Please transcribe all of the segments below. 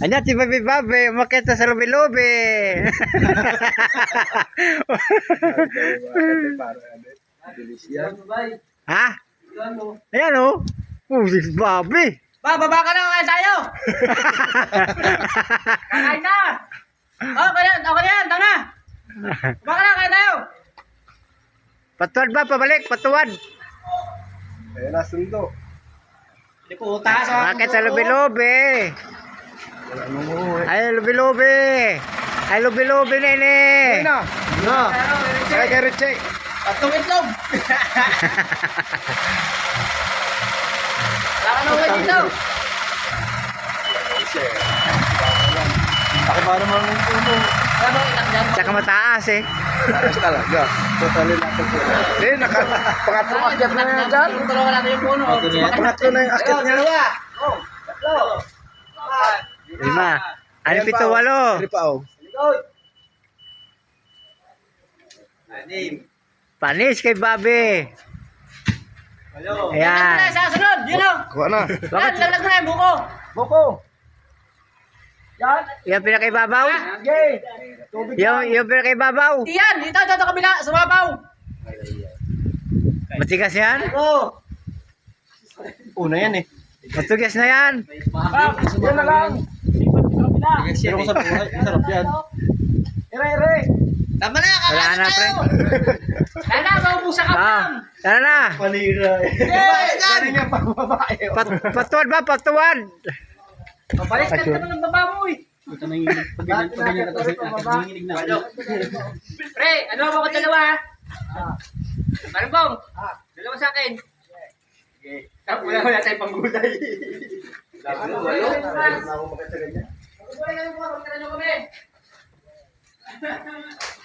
Ayan si Baby Babe, umakit na sa lubi-lubi. Ha? Ayan o. Oh, si Babe. Ba, baba ka na, kaya tayo! Kakain na! Oh, okay yan, tanga! Baba ka na, kaya tayo! Patuwad ba? Pabalik, patuwad. Ayan na, sundo. Hindi po utaas ako. Umakit sa lubi-lubi. Ay, lubi-lubi. Ay, lubi-lubi, nene. Ayan na. No. Ay, kay Richie. Tatlong itlog! Wala ka na uwi dito! Ako para naman yung puno. Ano, itak dyan? Tsaka mataas eh. Ayos talaga. Totalin natin po. Hindi, pangatlong akyat na yan dyan. Tulungan natin yung puno. Pangatlo na yung akyat niya. Oh, tatlo! Lima. Ano, pito, walo. Hindi pa, oh. Panis kay Babe. Yan Ayan. na, sa sunod! Yun o! Kuha na. Yan, laglag mo na yung buko! Boko. Yan! Yung pinakaibabaw? Okay. Tubig. Yung pinakaibabaw? Yan! Dito, dito kabila! Sumapaw! Matigas yan? Oo! Una yan eh. Matigas na yan. Yan na lang. Pero Pero sa buhay, sarap yan. Ire. Tama na! Wala na, pre. Kaya na, maubusa ka Ah, lang! tara na. Panira eh. Yay! Ganun yung pangbabae. Patuwad ba? Patuwad. Pabaliktad ka na ng baba mo eh! Pre, ano ako dalawa ha? Marumbong! Dalawa sa akin! Wala tayong panggulay! Walo. Ako makita ganyan.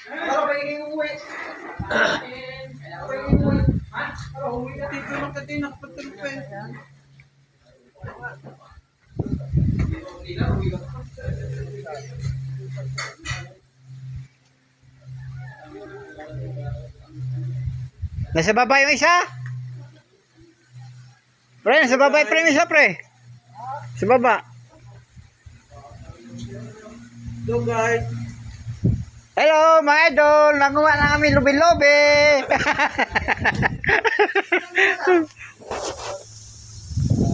Ako pagiging uwi. Nasa baba yung isa? Pre, nasa baba yung isa, pre. Sa baba. Hello guys. Hello, mga idol. Nanguha na kami lubi-lubi.